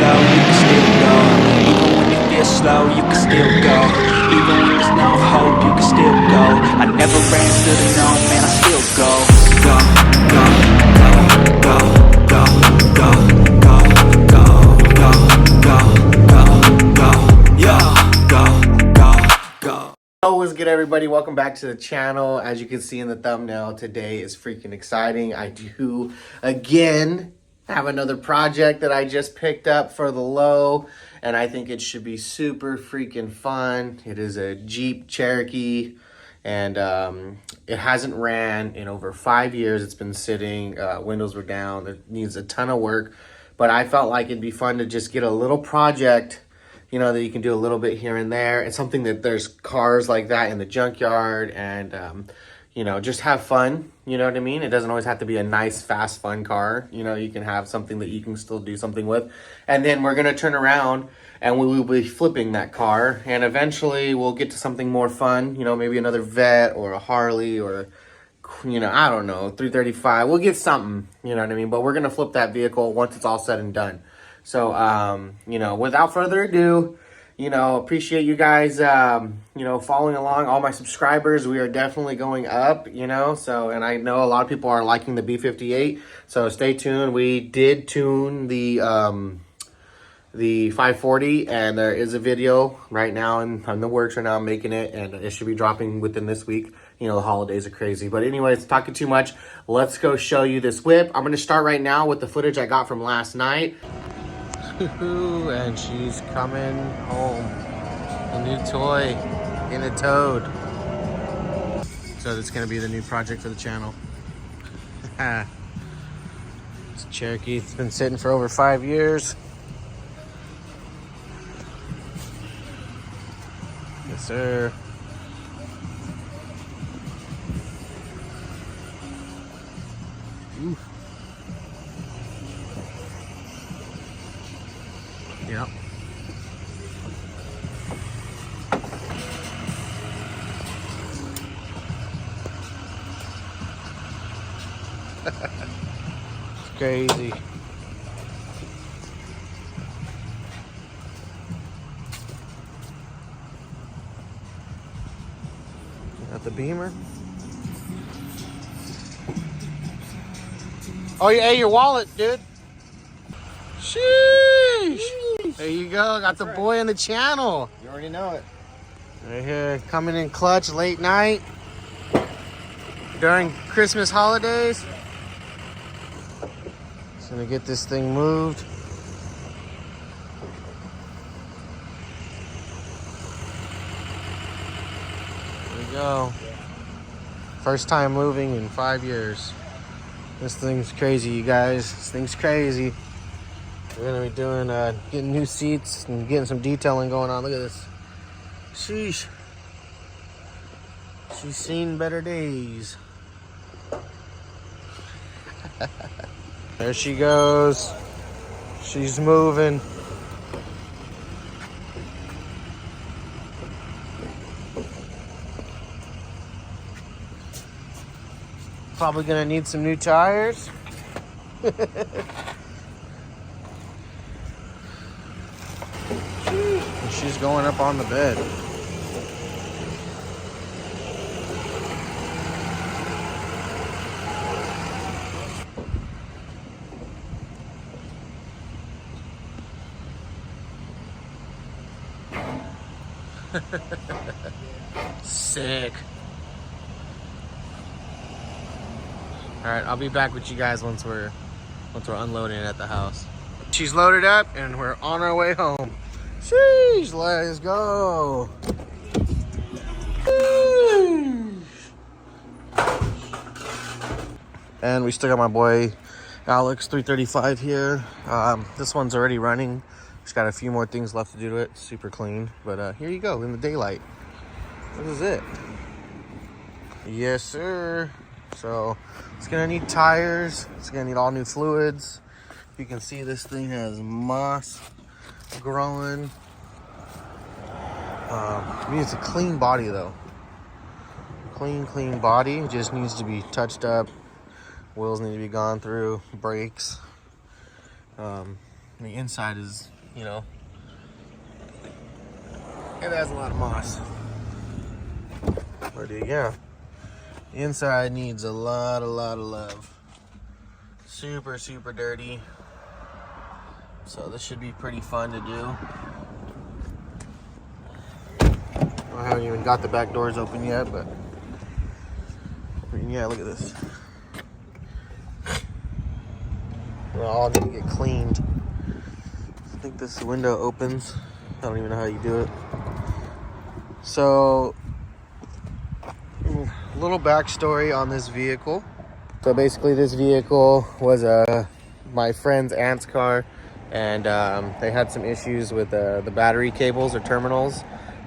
slow, you can still go. Even when you feel slow, you can still go. Even when there's no hope, you can still go. I never answer to no, man, I still go. Go, go, go, go, go, go, go, go, go, go, go, go, yo, go, go, go. What's good, everybody? Welcome back to the channel. As you can see in the thumbnail, today is freaking exciting. I do again have another project that I just picked up for the low, and I think it should be super freaking fun. It is a Jeep Cherokee, and it hasn't ran in over 5 years. It's been sitting, windows were down. It needs a ton of work, but I felt like it'd be fun to just get a little project, you know, that you can do a little bit here and there. It's something that there's cars like that in the junkyard, and you know, just have fun. You know what I mean? It doesn't always have to be a nice, fast, fun car. You know, you can have something that you can still do something with. And then we're gonna turn around and we will be flipping that car, and eventually we'll get to something more fun. You know, maybe another Vet or a Harley, or, you know, I don't know, 335. We'll get something, you know what I mean? But we're gonna flip that vehicle once it's all said and done. So, you know, without further ado, you know, appreciate you guys, you know, following along. All my subscribers, we are definitely going up, you know. So, and I know a lot of people are liking the B58. So stay tuned. We did tune the 540, and there is a video right now in the works right now. I'm making it, and it should be dropping within this week. You know, the holidays are crazy. But anyways, talking too much. Let's go show you this whip. I'm going to start right now with the footage I got from last night. And she's coming home. A new toy in a Toad. So that's gonna be the new project for the channel. It's a Cherokee. It's been sitting for over 5 years. Yes, sir. Ooh. Yep. It's crazy. Got the Beamer. Oh, yeah, hey, your wallet, dude. Sheesh. There you go. Got the boy on the channel. You already know it. Right here, coming in clutch late night during Christmas holidays. Just gonna get this thing moved. There we go. First time moving in 5 years. This thing's crazy, you guys. This thing's crazy. We're gonna be doing, getting new seats and getting some detailing going on. Look at this. Sheesh. She's seen better days. There she goes. She's moving. Probably gonna need some new tires. And she's going up on the bed. Sick. All right, I'll be back with you guys once we're unloading it at the house. She's loaded up and we're on our way home. Sheesh, let's go. And we still got my boy Alex 335 here. This one's already running. Just got a few more things left to do to it. Super clean, but here you go in the daylight. This is it. Yes, sir. So it's gonna need tires. It's gonna need all new fluids. You can see this thing has moss growing. I mean, it's a clean body though. Clean body. It just needs to be touched up. Wheels need to be gone through. Brakes. And the inside is, you know, it has a lot of moss. But yeah, the inside needs a lot of love. Super dirty. So this should be pretty fun to do. I haven't even got the back doors open yet, but I mean, yeah, look at this. They all need to get cleaned. I think this window opens. I don't even know how you do it. So, a little backstory on this vehicle. So basically this vehicle was my friend's aunt's car, and they had some issues with the battery cables or terminals,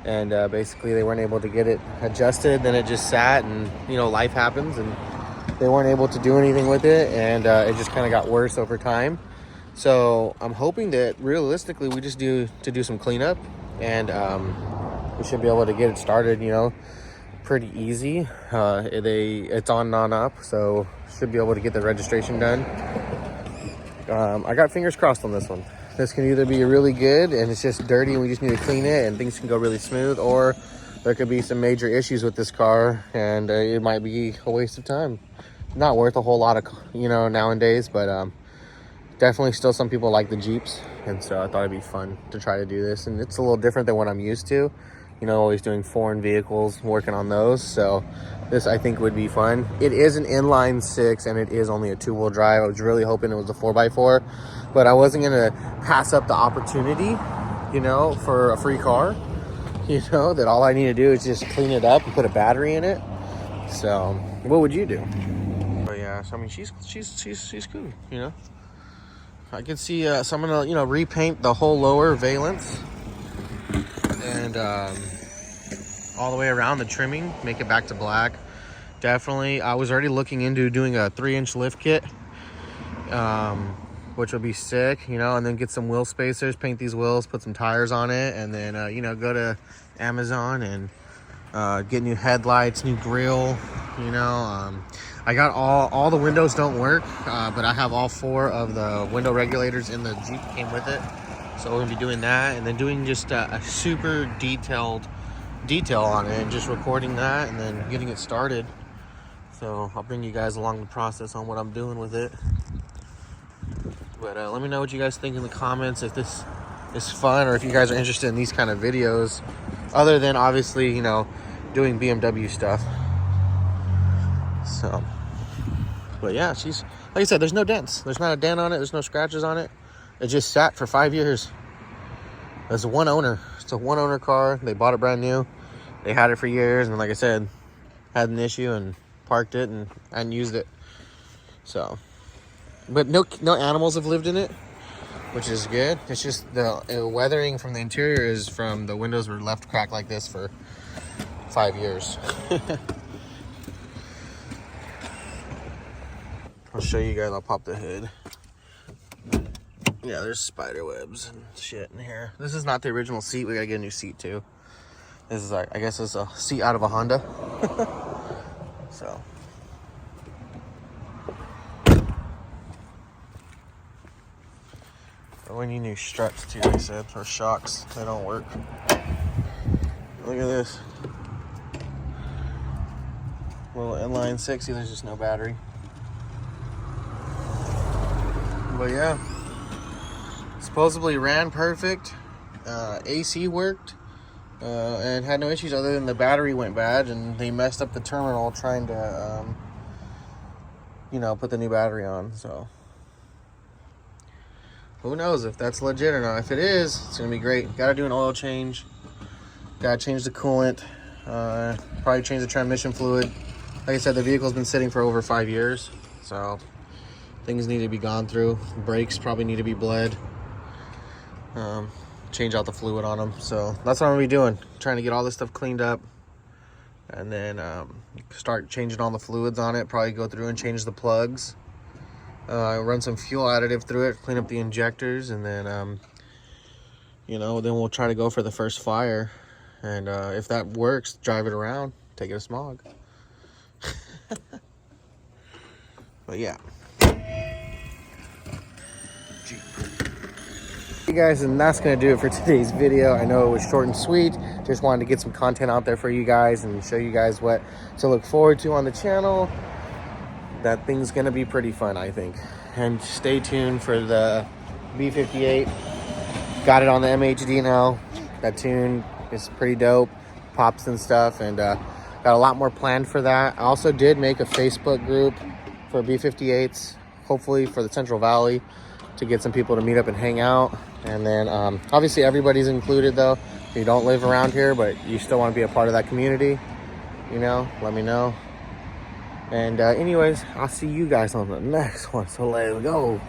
and basically they weren't able to get it adjusted. Then it just sat, and you know, life happens, and they weren't able to do anything with it, and it just kind of got worse over time. So I'm hoping that realistically we just do some cleanup, and we should be able to get it started, you know, pretty easy. It's on non-op, so should be able to get the registration done. I got fingers crossed on this one. This can either be really good and it's just dirty and we just need to clean it and things can go really smooth, or there could be some major issues with this car and it might be a waste of time. Not worth a whole lot of, you know, nowadays, but definitely still some people like the Jeeps, and so I thought it'd be fun to try to do this. And it's a little different than what I'm used to, you know, always doing foreign vehicles, working on those. So this I think would be fun. It is an inline 6 and it is only a 2-wheel drive. I was really hoping it was a 4x4, but I wasn't gonna pass up the opportunity, you know, for a free car, you know, that all I need to do is just clean it up and put a battery in it. So what would you do? But yeah, so I mean, she's cool, you know. I can see, so I'm gonna, you know, repaint the whole lower valence and all the way around the trimming, make it back to black. Definitely, I was already looking into doing a 3-inch lift kit, which would be sick, you know, and then get some wheel spacers, paint these wheels, put some tires on it, and then, you know, go to Amazon and get new headlights, new grille, you know. I got all the windows don't work, but I have all 4 of the window regulators in the Jeep, came with it. So we're gonna be doing that, and then doing just a super detailed detail on it, and just recording that and then getting it started. So I'll bring you guys along the process on what I'm doing with it. But let me know what you guys think in the comments, if this is fun or if you guys are interested in these kind of videos, other than obviously, you know, doing BMW stuff. So, but yeah, she's, like I said, there's no dents. There's not a dent on it. There's no scratches on it. It just sat for 5 years. It's a one owner. It's a one owner car. They bought it brand new. They had it for years, and like I said, had an issue and parked it and hadn't used it. So, but no animals have lived in it, which is good. It's just the weathering from the interior is from the windows were left cracked like this for 5 years. I'll show you guys. I'll pop the hood. Yeah, there's spider webs and shit in here. This is not the original seat. We gotta get a new seat too. This is like, I guess it's a seat out of a Honda. So. Oh, we need new struts too, they said, or shocks. They don't work. Look at this. Little inline 6, there's just no battery. But yeah, supposedly ran perfect. AC worked and had no issues other than the battery went bad, and they messed up the terminal trying to, you know, put the new battery on. So who knows if that's legit or not. If it is, it's gonna be great. Gotta do an oil change. Gotta change the coolant. Probably change the transmission fluid. Like I said, the vehicle's been sitting for over 5 years, so things need to be gone through. Brakes probably need to be bled. Change out the fluid on them. So that's what I'm gonna be doing. Trying to get all this stuff cleaned up, and then start changing all the fluids on it. Probably go through and change the plugs. Run some fuel additive through it, clean up the injectors, and then you know, then we'll try to go for the first fire. And if that works, drive it around, take it to smog. But yeah. Jeep. guys, and that's gonna do it for today's video. I know it was short and sweet. Just wanted to get some content out there for you guys and show you guys what to look forward to on the channel. That thing's gonna be pretty fun, I think. And stay tuned for the B58. Got it on the MHD now. That tune is pretty dope, pops and stuff, and got a lot more planned for that. I also did make a Facebook group for B58s, hopefully for the Central Valley, to get some people to meet up and hang out. And then obviously everybody's included though. If you don't live around here but you still want to be a part of that community, you know, let me know. And anyways, I'll see you guys on the next one. So let's go.